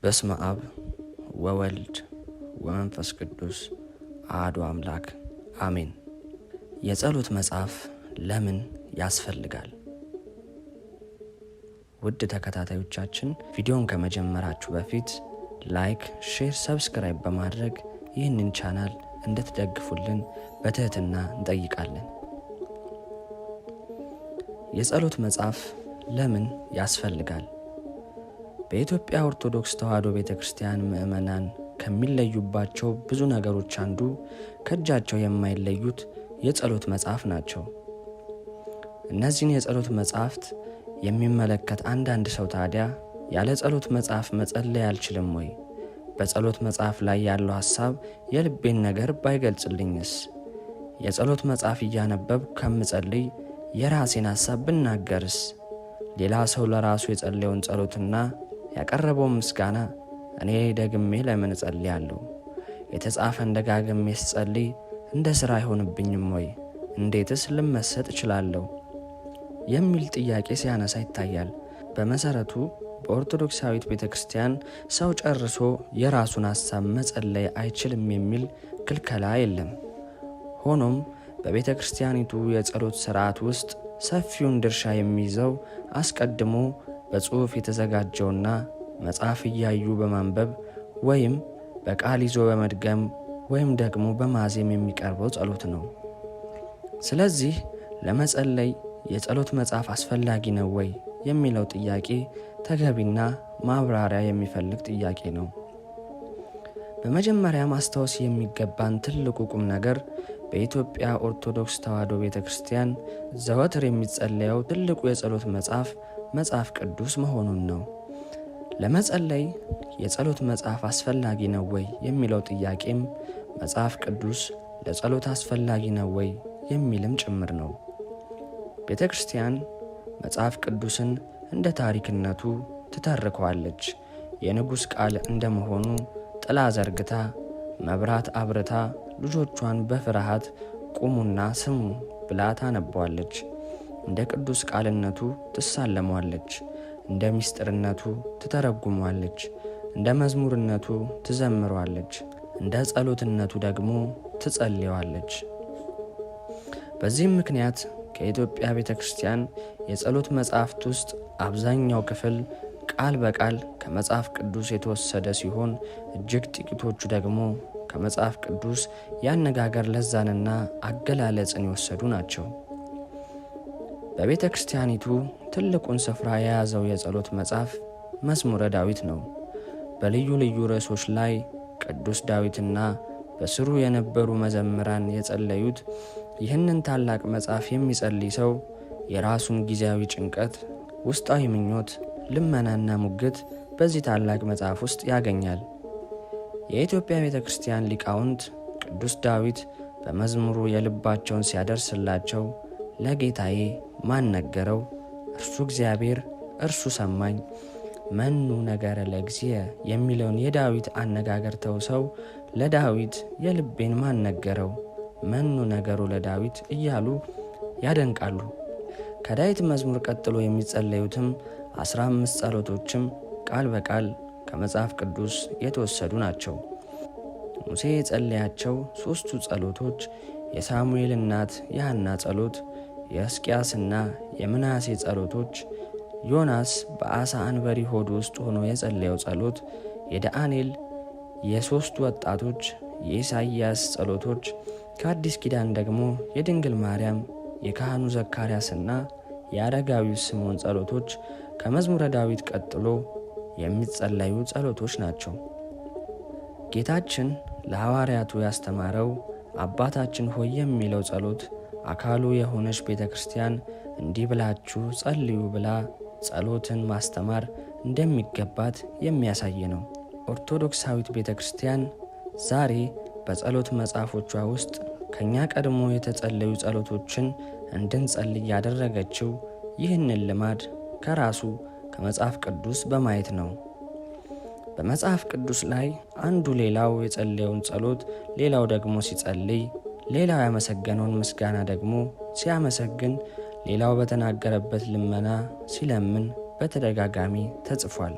በስመ አብ ወወልድ ወመንፈስ ቅዱስ አሐዱ አምላክ አሜን። የጸሎት መጽሐፍ ለምን ያስፈልጋል? ውድ ተከታታዮቻችን ቪዲዮን ከመጀመራችሁ በፊት ላይክ፣ ሼር፣ ሰብስክራይብ በማድረግ ይህንን ቻናል እንድትደግፉልን በትህትና እንጠይቃለን። የጸሎት መጽሐፍ ለምን ያስፈልጋል? በኢትዮጵያ ኦርቶዶክስ ተዋሕዶ ቤተክርስቲያን ምዕመናን ከሚለዩባቸው ብዙ ነገሮች አንዱ ከእጃቸው የማይለዩት የጸሎት መጽሐፍ ናቸው። እነዚህን የጸሎት መጽሐፍት የሚመለከት አንዳንድ ሰው ታዲያ ያለ ጸሎት መጽሐፍ መጸለይ አልችልም ወይ? በጸሎት መጽሐፍ ላይ ያለው ሐሳብ የልቤን ነገር ባይገልጽልኝስ? የጸሎት መጽሐፍ እያነበብ ከምጸልይ የራሴን ሐሳብ ብናገርስ? ሌላ ሰው ለራሱ የጸለየውን ጸሎትና ያቀረበውን ምስጋና እኔ ደግሜ ለምን እጸልያለሁ? የተጻፈን ደጋግሜ ስጸልይ እንደ ሥራ አይሆንብኝም ወይ? እንዴትስ ልመሰጥ እችላለሁ? የሚል ጥያቄ ሲያነሳ ይታያል። በመሰረቱ በኦርቶዶክሳዊት ቤተክርስቲያን ሰው ጨርሶ የራሱን ሐሳብ መጸለይ አይችልም የሚል ክልከላ የለም። ሆኖም በቤተክርስቲያኒቱ የጸሎት ሥርዓት ውስጥ ሰፊውን ድርሻ የሚይዘው አስቀድሞ በጽሑፍ የተዘጋጀውና መጽሐፍ እያዩ በማንበብ ወይም በቃል ይዞ በመድገም ወይም ደግሞ በማዜም የሚቀርበው ጸሎት ነው። ስለዚህ ለመጸለይ የጸሎት መጽሐፍ አስፈላጊ ነው ወይ የሚለው ጥያቄ ተገቢና ማብራሪያ የሚፈልግ ጥያቄ ነው። በመጀመሪያ ማስታወስ የሚገባን ትልቁ ቁም ነገር በኢትዮጵያ ኦርቶዶክስ ተዋሕዶ ቤተክርስቲያን ዘወትር የሚጸለየው ትልቁ የጸሎት መጽሐፍ ቅዱስ መሆኑን ነው። ለመጸለይ የጸሎት መጽሐፍ አስፈላጊ ነው ወይ የሚለው ጥያቄም መጽሐፍ ቅዱስ ለጸሎት አስፈላጊ ነው ወይ የሚልም ጭምር ነው። ቤተክርስቲያን መጽሐፍ ቅዱስን እንደ ታሪክነቱ ትተርከዋለች። የንጉሥ ቃል እንደመሆኑ ጥላ ዘርግታ መብራት አብርታ ልጆቿን በፍርሃት ቁሙና ስሙ ብላ ታነበዋለች። እንደ ቅዱስ ቃልነቱ ትሳለመዋለች። እንደ ምስጢርነቱ ትተረጉመዋለች። እንደ መዝሙርነቱ ትዘምረዋለች። እንደ ጸሎትነቱ ደግሞ ትጸልየዋለች። በዚህም ምክንያት ከኢትዮጵያ ቤተክርስቲያን የጸሎት መጽሐፍት ውስጥ አብዛኛው ክፍል ቃል በቃል ከመጽሐፍ ቅዱስ የተወሰደ ሲሆን እጅግ ጥቂቶቹ ደግሞ ከመጽሐፍ ቅዱስ የአነጋገር ለዛንና አገላለጽን የወሰዱ ናቸው። በቤተ ክርስቲያኒቱ ትልቁን ስፍራ የያዘው የጸሎት መጽሐፍ መዝሙረ ዳዊት ነው። በልዩ ልዩ ርዕሶች ላይ ቅዱስ ዳዊትና በስሩ የነበሩ መዘምራን የጸለዩት ይህንን ታላቅ መጽሐፍ የሚጸልይ ሰው የራሱን ጊዜያዊ ጭንቀት፣ ውስጣዊ ምኞት፣ ልመናና ሙግት በዚህ ታላቅ መጽሐፍ ውስጥ ያገኛል። የኢትዮጵያ ቤተ ክርስቲያን ሊቃውንት ቅዱስ ዳዊት በመዝሙሩ የልባቸውን ሲያደርስላቸው ለጌታዬ ማን ነገረው? እርሱ እግዚአብሔር እርሱ ሰማኝ፣ መኑ ነገረ ለእግዚእ የሚለውን የዳዊት አነጋገር ተውሰው ለዳዊት የልቤን ማን ነገረው? መኑ ነገሩ ለዳዊት እያሉ ያደንቃሉ። ከዳዊት መዝሙር ቀጥሎ የሚጸለዩትም 15 ጸሎቶችም ቃል በቃል ከመጽሐፍ ቅዱስ የተወሰዱ ናቸው። ሙሴ የጸለያቸው 3ቱ ጸሎቶች የሳሙኤል እናት የሐና ጸሎት፣ የሕዝቅያስና የምናሴ ጸሎቶች፣ ዮናስ በአሳ አንበሪ ሆድ ውስጥ ሆኖ የጸለየው ጸሎት፣ የዳንኤል የሦስቱ ወጣቶች የኢሳይያስ ጸሎቶች፣ ከአዲስ ኪዳን ደግሞ የድንግል ማርያም የካህኑ ዘካርያስና የአረጋዊው ስምዖን ጸሎቶች ከመዝሙረ ዳዊት ቀጥሎ የሚጸለዩ ጸሎቶች ናቸው። ጌታችን ለሐዋርያቱ ያስተማረው አባታችን ሆይ የሚለው ጸሎት አካሉ የሆነች ቤተ ክርስቲያን እንዲህ ብላችሁ ጸልዩ ብላ ጸሎትን ማስተማር እንደሚገባት የሚያሳይ ነው። ኦርቶዶክሳዊት ቤተ ክርስቲያን ዛሬ በጸሎት መጽሐፎቿ ውስጥ ከኛ ቀድሞ የተጸለዩ ጸሎቶችን እንድንጸልይ ያደረገችው ይህንን ልማድ ከራሱ ከመጽሐፍ ቅዱስ በማየት ነው። በመጽሐፍ ቅዱስ ላይ አንዱ ሌላው የጸለየውን ጸሎት ሌላው ደግሞ ሲጸልይ፣ ሌላው ያመሰገነውን ምስጋና ደግሞ ሲያመሰግን፣ ሌላው በተናገረበት ልመና ሲለምን በተደጋጋሚ ተጽፏል።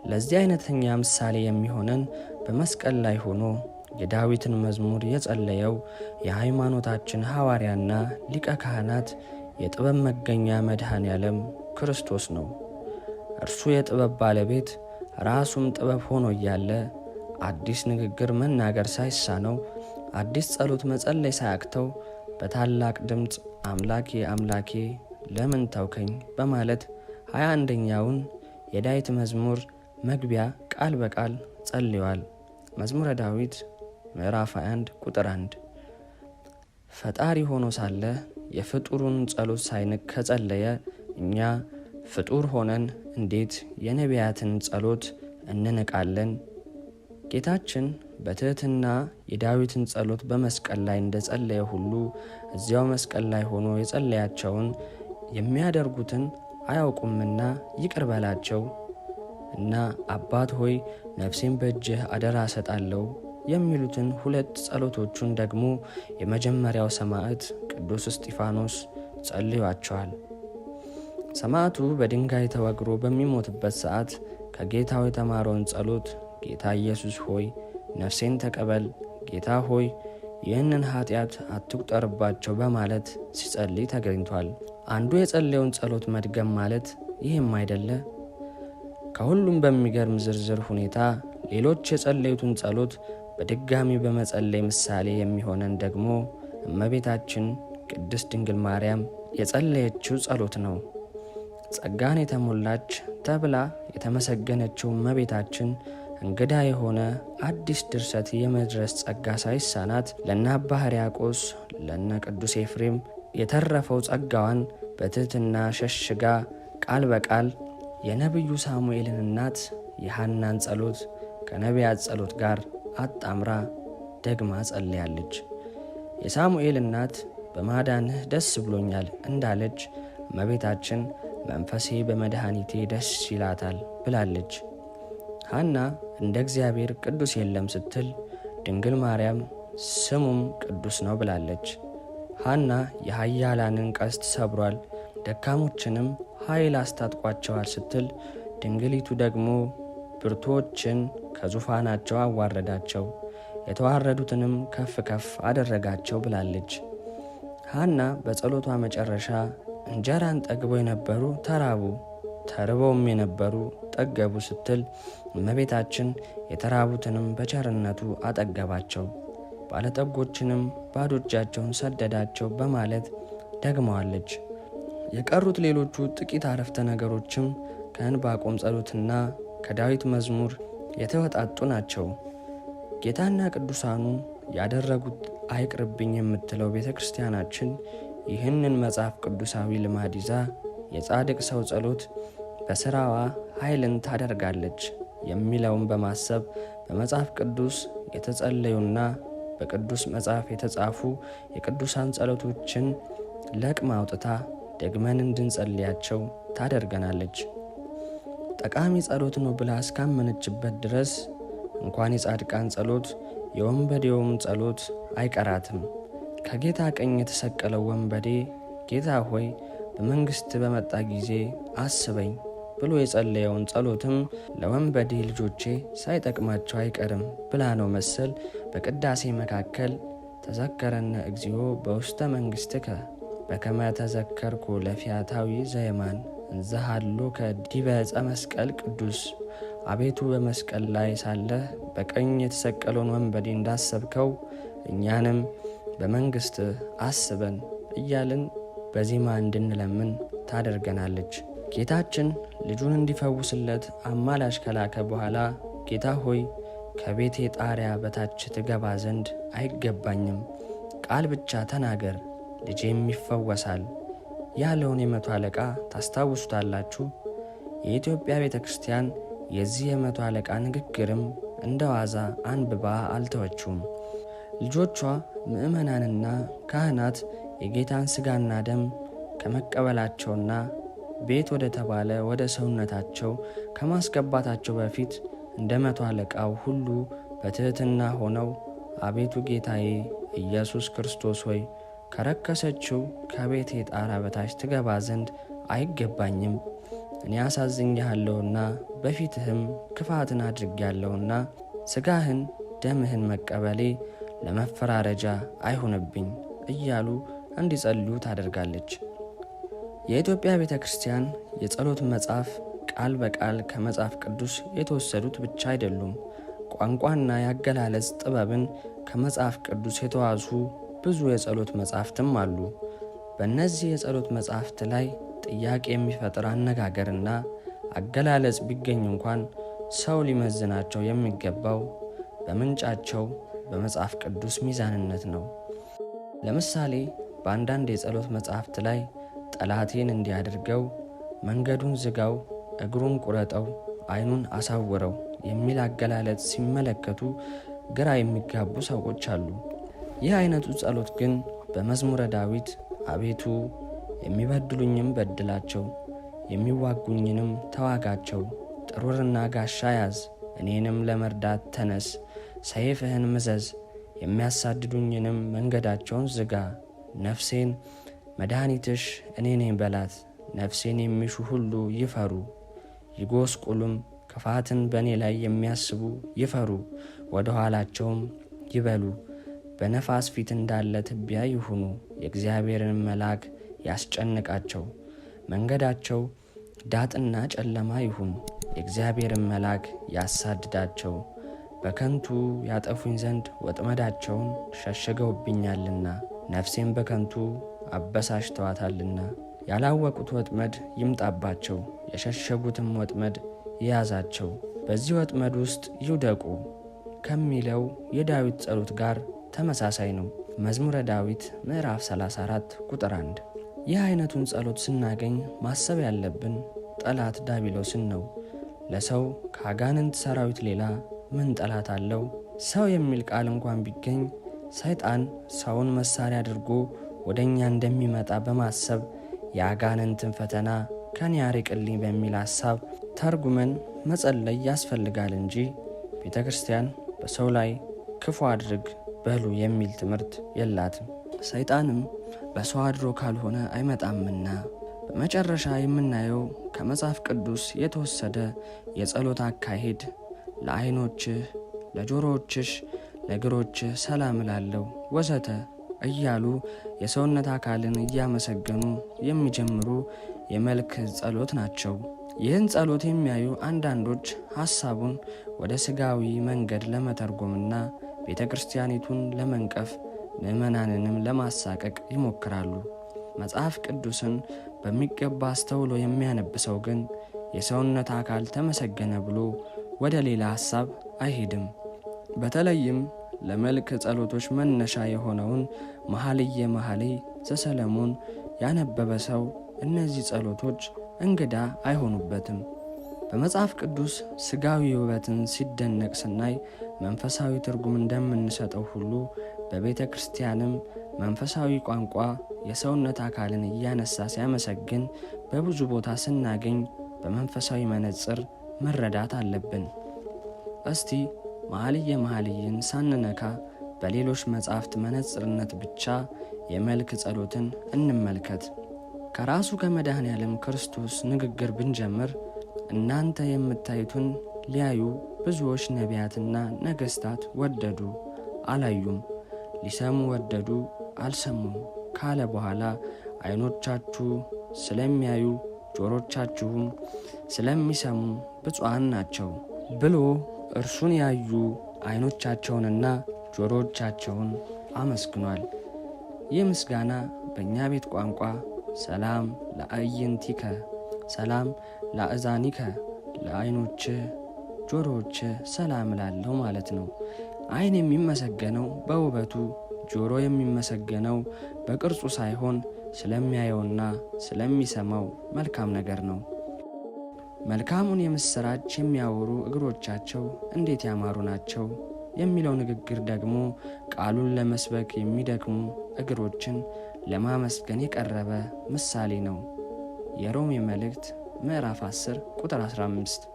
ለዚህ አይነተኛ ምሳሌ የሚሆነን በመስቀል ላይ ሆኖ የዳዊትን መዝሙር የጸለየው የሃይማኖታችን ሐዋርያና ሊቀ ካህናት የጥበብ መገኛ መድኃኔ ዓለም ክርስቶስ ነው። እርሱ የጥበብ ባለቤት ራሱም ጥበብ ሆኖ እያለ አዲስ ንግግር መናገር ሳይሳነው፣ አዲስ ጸሎት መጸለይ ሳያቅተው በታላቅ ድምፅ አምላኬ አምላኬ ለምን ተውከኝ በማለት 21ኛውን የዳዊት መዝሙር መግቢያ ቃል በቃል ጸልዮአል። መዝሙረ ዳዊት ምዕራፍ 21 ቁጥር 1። ፈጣሪ ሆኖ ሳለ የፍጡሩን ጸሎት ሳይንቅ ከጸለየ እኛ ፍጡር ሆነን እንዴት የነቢያትን ጸሎት እንንቃለን? ጌታችን በትሕትና የዳዊትን ጸሎት በመስቀል ላይ እንደጸለየ ሁሉ እዚያው መስቀል ላይ ሆኖ የጸለያቸውን የሚያደርጉትን አያውቁምና ይቅር በላቸው እና አባት ሆይ ነፍሴን በእጅህ አደራ እሰጣለሁ የሚሉትን ሁለት ጸሎቶቹን ደግሞ የመጀመሪያው ሰማዕት ቅዱስ እስጢፋኖስ ጸልዮአቸዋል። ሰማዕቱ በድንጋይ ተወግሮ በሚሞትበት ሰዓት ከጌታው የተማረውን ጸሎት ጌታ ኢየሱስ ሆይ ነፍሴን ተቀበል፣ ጌታ ሆይ ይህንን ኃጢአት አትቁጠርባቸው በማለት ሲጸልይ ተገኝቷል። አንዱ የጸለየውን ጸሎት መድገም ማለት ይህም አይደለ? ከሁሉም በሚገርም ዝርዝር ሁኔታ ሌሎች የጸለዩትን ጸሎት በድጋሚ በመጸለይ ምሳሌ የሚሆነን ደግሞ እመቤታችን ቅድስት ድንግል ማርያም የጸለየችው ጸሎት ነው። ጸጋን የተሞላች ተብላ የተመሰገነችው እመቤታችን እንግዳ የሆነ አዲስ ድርሰት የመድረስ ጸጋ ሳይሳናት ለእነ አባ ሕርያቆስ ለእነ ቅዱስ ኤፍሬም የተረፈው ጸጋዋን በትሕትና ሸሽጋ ቃል በቃል የነቢዩ ሳሙኤልን እናት የሐናን ጸሎት ከነቢያት ጸሎት ጋር አጣምራ ደግማ ጸልያለች። የሳሙኤል እናት በማዳንህ ደስ ብሎኛል እንዳለች እመቤታችን መንፈሴ በመድኃኒቴ ደስ ይላታል ብላለች። ሐና እንደ እግዚአብሔር ቅዱስ የለም ስትል ድንግል ማርያም ስሙም ቅዱስ ነው ብላለች። ሐና የኃያላንን ቀስት ሰብሯል፣ ደካሞችንም ኃይል አስታጥቋቸዋል ስትል ድንግሊቱ ደግሞ ብርቱዎችን ከዙፋናቸው አዋረዳቸው፣ የተዋረዱትንም ከፍ ከፍ አደረጋቸው ብላለች። ሐና በጸሎቷ መጨረሻ እንጀራን ጠግበው የነበሩ ተራቡ፣ ተርበውም የነበሩ ጠገቡ ስትል እመቤታችን የተራቡትንም በቸርነቱ አጠገባቸው፣ ባለጠጎችንም ባዶ እጃቸውን ሰደዳቸው በማለት ደግመዋለች። የቀሩት ሌሎቹ ጥቂት አረፍተ ነገሮችም ከዕንባቆም ጸሎትና ከዳዊት መዝሙር የተወጣጡ ናቸው። ጌታና ቅዱሳኑ ያደረጉት አይቅርብኝ የምትለው ቤተ ክርስቲያናችን ይህንን መጽሐፍ ቅዱሳዊ ልማድ ይዛ የጻድቅ ሰው ጸሎት በሥራዋ ኃይልን ታደርጋለች የሚለውን በማሰብ በመጽሐፍ ቅዱስ የተጸለዩና በቅዱስ መጽሐፍ የተጻፉ የቅዱሳን ጸሎቶችን ለቅማ አውጥታ ደግመን እንድንጸልያቸው ታደርገናለች። ጠቃሚ ጸሎት ነው ብላ እስካመነችበት ድረስ እንኳን የጻድቃን ጸሎት የወንበዴውም ጸሎት አይቀራትም። ከጌታ ቀኝ የተሰቀለው ወንበዴ ጌታ ሆይ በመንግሥት በመጣ ጊዜ አስበኝ ብሎ የጸለየውን ጸሎትም ለወንበዴ ልጆቼ ሳይጠቅማቸው አይቀርም ብላ ነው መሰል በቅዳሴ መካከል ተዘከረነ እግዚኦ በውስተ መንግሥትከ በከመ ተዘከርኩ ለፊያታዊ ዘየማን እንዘሃሎ ከዲበ ዕፀ መስቀል ቅዱስ። አቤቱ በመስቀል ላይ ሳለህ በቀኝ የተሰቀለውን ወንበዴ እንዳሰብከው እኛንም በመንግሥት አስበን እያልን በዜማ እንድንለምን ታደርገናለች። ጌታችን ልጁን እንዲፈውስለት አማላጅ ከላከ በኋላ ጌታ ሆይ ከቤቴ ጣሪያ በታች ትገባ ዘንድ አይገባኝም፣ ቃል ብቻ ተናገር ልጄም ይፈወሳል ያለውን የመቶ አለቃ ታስታውሱታላችሁ። የኢትዮጵያ ቤተ ክርስቲያን የዚህ የመቶ አለቃ ንግግርም እንደ ዋዛ አንብባ አልተወችውም። ልጆቿ ምዕመናንና ካህናት የጌታን ሥጋና ደም ከመቀበላቸውና ቤት ወደ ተባለ ወደ ሰውነታቸው ከማስገባታቸው በፊት እንደ መቶ አለቃው ሁሉ በትሕትና ሆነው አቤቱ ጌታዬ ኢየሱስ ክርስቶስ ሆይ ከረከሰችው ከቤቴ ጣራ በታች ትገባ ዘንድ አይገባኝም፣ እኔ አሳዝኜሃለሁና በፊትህም ክፋትን አድርጌያለሁና ሥጋህን ደምህን መቀበሌ ለመፈራረጃ አይሁንብኝ እያሉ እንዲጸልዩ ታደርጋለች። የኢትዮጵያ ቤተ ክርስቲያን የጸሎት መጽሐፍ ቃል በቃል ከመጽሐፍ ቅዱስ የተወሰዱት ብቻ አይደሉም። ቋንቋና ያገላለጽ ጥበብን ከመጽሐፍ ቅዱስ የተዋሱ ብዙ የጸሎት መጽሐፍትም አሉ። በእነዚህ የጸሎት መጽሐፍት ላይ ጥያቄ የሚፈጥር አነጋገርና አገላለጽ ቢገኝ እንኳን ሰው ሊመዝናቸው የሚገባው በምንጫቸው በመጽሐፍ ቅዱስ ሚዛንነት ነው። ለምሳሌ በአንዳንድ የጸሎት መጽሐፍት ላይ ጠላቴን እንዲያደርገው፣ መንገዱን ዝጋው፣ እግሩን ቁረጠው፣ ዓይኑን አሳውረው የሚል አገላለጽ ሲመለከቱ ግራ የሚጋቡ ሰዎች አሉ። ይህ አይነቱ ጸሎት ግን በመዝሙረ ዳዊት አቤቱ የሚበድሉኝም በድላቸው፣ የሚዋጉኝንም ተዋጋቸው፣ ጥሩርና ጋሻ ያዝ፣ እኔንም ለመርዳት ተነስ፣ ሰይፍህን ምዘዝ፣ የሚያሳድዱኝንም መንገዳቸውን ዝጋ፣ ነፍሴን መድኃኒትሽ እኔ ነኝ በላት፣ ነፍሴን የሚሹ ሁሉ ይፈሩ ይጎስቁሉም፣ ክፋትን በእኔ ላይ የሚያስቡ ይፈሩ፣ ወደ ኋላቸውም ይበሉ፣ በነፋስ ፊት እንዳለ ትቢያ ይሁኑ፣ የእግዚአብሔርን መልአክ ያስጨንቃቸው፣ መንገዳቸው ዳጥና ጨለማ ይሁን፣ የእግዚአብሔርን መልአክ ያሳድዳቸው፣ በከንቱ ያጠፉኝ ዘንድ ወጥመዳቸውን ሸሽገውብኛልና፣ ነፍሴን በከንቱ አበሳጭተዋታልና። ያላወቁት ወጥመድ ይምጣባቸው፣ የሸሸጉትም ወጥመድ ይያዛቸው፣ በዚህ ወጥመድ ውስጥ ይውደቁ ከሚለው የዳዊት ጸሎት ጋር ተመሳሳይ ነው። መዝሙረ ዳዊት ምዕራፍ 34 ቁጥር 1። ይህ አይነቱን ጸሎት ስናገኝ ማሰብ ያለብን ጠላት ዲያብሎስን ነው። ለሰው ከአጋንንት ሰራዊት ሌላ ምን ጠላት አለው? ሰው የሚል ቃል እንኳን ቢገኝ ሰይጣን ሰውን መሳሪያ አድርጎ ወደ እኛ እንደሚመጣ በማሰብ የአጋንንትን ፈተና ከኔ ያርቅልኝ በሚል ሐሳብ ተርጉመን መጸለይ ያስፈልጋል እንጂ ቤተ ክርስቲያን በሰው ላይ ክፉ አድርግ በሉ የሚል ትምህርት የላትም። ሰይጣንም በሰው አድሮ ካልሆነ አይመጣምና። በመጨረሻ የምናየው ከመጽሐፍ ቅዱስ የተወሰደ የጸሎት አካሄድ ለዓይኖችህ፣ ለጆሮዎችሽ፣ ለእግሮችህ ሰላም እላለሁ ወዘተ እያሉ የሰውነት አካልን እያመሰገኑ የሚጀምሩ የመልክ ጸሎት ናቸው። ይህን ጸሎት የሚያዩ አንዳንዶች ሐሳቡን ወደ ሥጋዊ መንገድ ለመተርጎምና ቤተ ክርስቲያኒቱን ለመንቀፍ ምዕመናንንም ለማሳቀቅ ይሞክራሉ። መጽሐፍ ቅዱስን በሚገባ አስተውሎ የሚያነብሰው ግን የሰውነት አካል ተመሰገነ ብሎ ወደ ሌላ ሐሳብ አይሄድም። በተለይም ለመልክ ጸሎቶች መነሻ የሆነውን መኃልየ መኃልይ ዘሰሎሞን ያነበበ ሰው እነዚህ ጸሎቶች እንግዳ አይሆኑበትም። በመጽሐፍ ቅዱስ ሥጋዊ ውበትን ሲደነቅ ስናይ መንፈሳዊ ትርጉም እንደምንሰጠው ሁሉ በቤተ ክርስቲያንም መንፈሳዊ ቋንቋ የሰውነት አካልን እያነሳ ሲያመሰግን በብዙ ቦታ ስናገኝ በመንፈሳዊ መነጽር መረዳት አለብን። እስቲ መኃልየ መኃልይን ሳንነካ በሌሎች መጻሕፍት መነጽርነት ብቻ የመልክ ጸሎትን እንመልከት። ከራሱ ከመድኃኔ ዓለም ክርስቶስ ንግግር ብንጀምር እናንተ የምታዩትን ሊያዩ ብዙዎች ነቢያትና ነገሥታት ወደዱ፣ አላዩም፣ ሊሰሙ ወደዱ፣ አልሰሙም ካለ በኋላ ዓይኖቻችሁ ስለሚያዩ ጆሮቻችሁም ስለሚሰሙ ብፁዓን ናቸው ብሎ እርሱን ያዩ ዓይኖቻቸውንና ጆሮቻቸውን አመስግኗል። ይህ ምስጋና በእኛ ቤት ቋንቋ ሰላም ለአዕይንቲከ፣ ሰላም ለአእዛኒከ፣ ለዓይኖች ጆሮዎች ሰላም ላለው ማለት ነው። ዓይን የሚመሰገነው በውበቱ፣ ጆሮ የሚመሰገነው በቅርጹ ሳይሆን ስለሚያየውና ስለሚሰማው መልካም ነገር ነው። መልካሙን የምሥራች የሚያወሩ እግሮቻቸው እንዴት ያማሩ ናቸው የሚለው ንግግር ደግሞ ቃሉን ለመስበክ የሚደክሙ እግሮችን ለማመስገን የቀረበ ምሳሌ ነው። የሮሜ መልእክት ምዕራፍ 10 ቁጥር 15።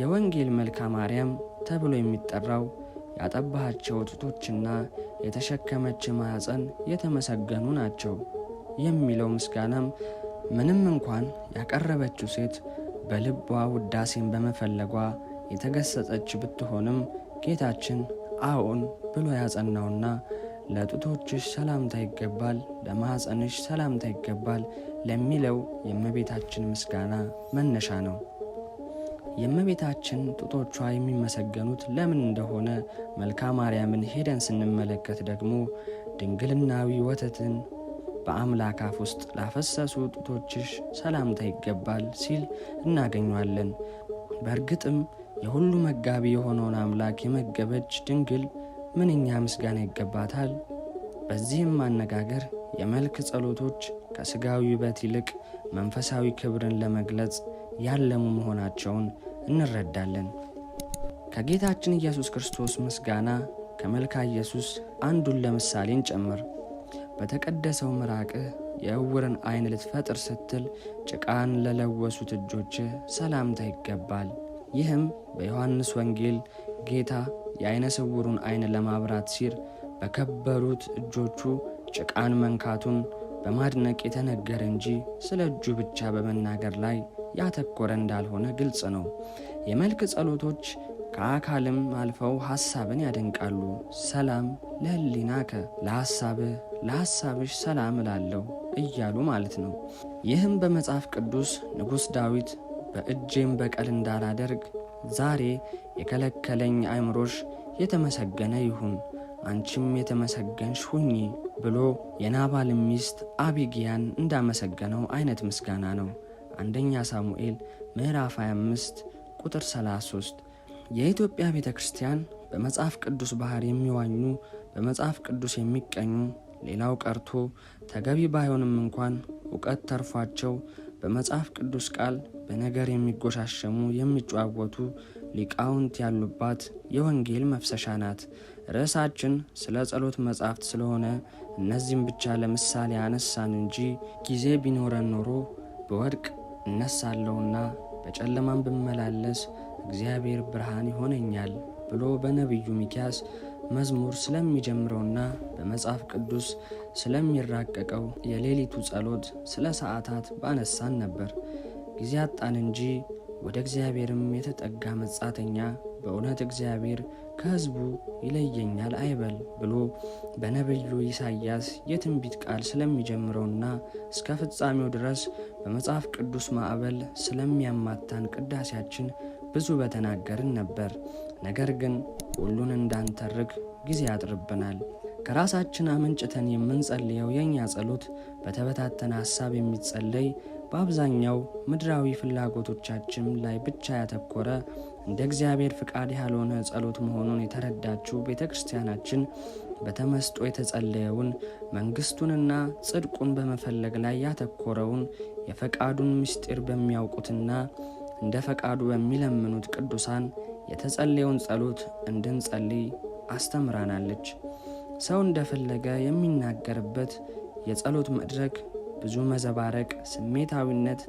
የወንጌል መልካ ማርያም ተብሎ የሚጠራው ያጠባሃቸው ጡቶችና የተሸከመች ማኅፀን የተመሰገኑ ናቸው የሚለው ምስጋናም ምንም እንኳን ያቀረበችው ሴት በልቧ ውዳሴን በመፈለጓ የተገሰጸች ብትሆንም ጌታችን አዎን ብሎ ያጸናውና ለጡቶችሽ ሰላምታ ይገባል፣ ለማኅፀንሽ ሰላምታ ይገባል ለሚለው የእመቤታችን ምስጋና መነሻ ነው። የእመቤታችን ጡቶቿ የሚመሰገኑት ለምን እንደሆነ መልክአ ማርያምን ሄደን ስንመለከት ደግሞ ድንግልናዊ ወተትን በአምላክ አፍ ውስጥ ላፈሰሱ ጡቶችሽ ሰላምታ ይገባል ሲል እናገኘዋለን። በእርግጥም የሁሉ መጋቢ የሆነውን አምላክ የመገበች ድንግል ምንኛ ምስጋና ይገባታል። በዚህም አነጋገር የመልክ ጸሎቶች ከሥጋዊ ውበት ይልቅ መንፈሳዊ ክብርን ለመግለጽ ያለሙ መሆናቸውን እንረዳለን። ከጌታችን ኢየሱስ ክርስቶስ ምስጋና ከመልካ ኢየሱስ አንዱን ለምሳሌ እንጨምር። በተቀደሰው ምራቅህ የዕውርን ዓይን ልትፈጥር ስትል ጭቃን ለለወሱት እጆችህ ሰላምታ ይገባል። ይህም በዮሐንስ ወንጌል ጌታ የዓይነ ስውሩን ዓይን ለማብራት ሲል በከበሩት እጆቹ ጭቃን መንካቱን በማድነቅ የተነገረ እንጂ ስለ እጁ ብቻ በመናገር ላይ ያተኮረ እንዳልሆነ ግልጽ ነው። የመልክ ጸሎቶች ከአካልም አልፈው ሐሳብን ያደንቃሉ። ሰላም ለሕሊናከ ለሐሳብሽ ሰላም እላለሁ እያሉ ማለት ነው። ይህም በመጽሐፍ ቅዱስ ንጉሥ ዳዊት በእጄም በቀል እንዳላደርግ ዛሬ የከለከለኝ አእምሮሽ የተመሰገነ ይሁን፣ አንቺም የተመሰገንሽ ሁኚ ብሎ የናባልን ሚስት አቢግያን እንዳመሰገነው አይነት ምስጋና ነው። አንደኛ ሳሙኤል ምዕራፍ 25 ቁጥር 33። የኢትዮጵያ ቤተ ክርስቲያን በመጽሐፍ ቅዱስ ባህር የሚዋኙ በመጽሐፍ ቅዱስ የሚቀኙ ሌላው ቀርቶ ተገቢ ባይሆንም እንኳን እውቀት ተርፏቸው በመጽሐፍ ቅዱስ ቃል በነገር የሚጎሻሸሙ የሚጨዋወቱ ሊቃውንት ያሉባት የወንጌል መፍሰሻ ናት። ርዕሳችን ስለ ጸሎት መጻሕፍት ስለሆነ እነዚህም ብቻ ለምሳሌ አነሳን እንጂ ጊዜ ቢኖረን ኖሮ በወድቅ እነሳለሁና በጨለማም ብመላለስ እግዚአብሔር ብርሃን ይሆነኛል ብሎ በነቢዩ ሚክያስ መዝሙር ስለሚጀምረውና በመጽሐፍ ቅዱስ ስለሚራቀቀው የሌሊቱ ጸሎት ስለ ሰዓታት ባነሳን ነበር። ጊዜ አጣን እንጂ ወደ እግዚአብሔርም የተጠጋ መጻተኛ በእውነት እግዚአብሔር ከሕዝቡ ይለየኛል አይበል ብሎ በነቢዩ ኢሳይያስ የትንቢት ቃል ስለሚጀምረውና እስከ ፍጻሜው ድረስ በመጽሐፍ ቅዱስ ማዕበል ስለሚያማታን ቅዳሴያችን ብዙ በተናገርን ነበር። ነገር ግን ሁሉን እንዳንተርክ ጊዜ ያጥርብናል። ከራሳችን አመንጭተን የምንጸልየው የእኛ ጸሎት በተበታተነ ሐሳብ የሚጸለይ በአብዛኛው ምድራዊ ፍላጎቶቻችን ላይ ብቻ ያተኮረ እንደ እግዚአብሔር ፍቃድ ያልሆነ ጸሎት መሆኑን የተረዳችው ቤተ ክርስቲያናችን በተመስጦ የተጸለየውን መንግሥቱንና ጽድቁን በመፈለግ ላይ ያተኮረውን የፈቃዱን ምስጢር በሚያውቁትና እንደ ፈቃዱ በሚለምኑት ቅዱሳን የተጸለየውን ጸሎት እንድንጸልይ አስተምራናለች። ሰው እንደፈለገ የሚናገርበት የጸሎት መድረክ ብዙ መዘባረቅ፣ ስሜታዊነት፣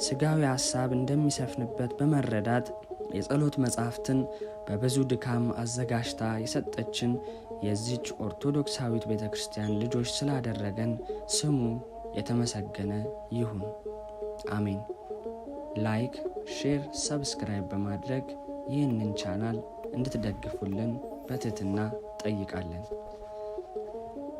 ስጋዊ ሐሳብ እንደሚሰፍንበት በመረዳት የጸሎት መጻሕፍትን በብዙ ድካም አዘጋጅታ የሰጠችን የዚች ኦርቶዶክሳዊት ቤተ ክርስቲያን ልጆች ስላደረገን ስሙ የተመሰገነ ይሁን። አሜን። ላይክ፣ ሼር፣ ሰብስክራይብ በማድረግ ይህንን ቻናል እንድትደግፉልን በትህትና ጠይቃለን።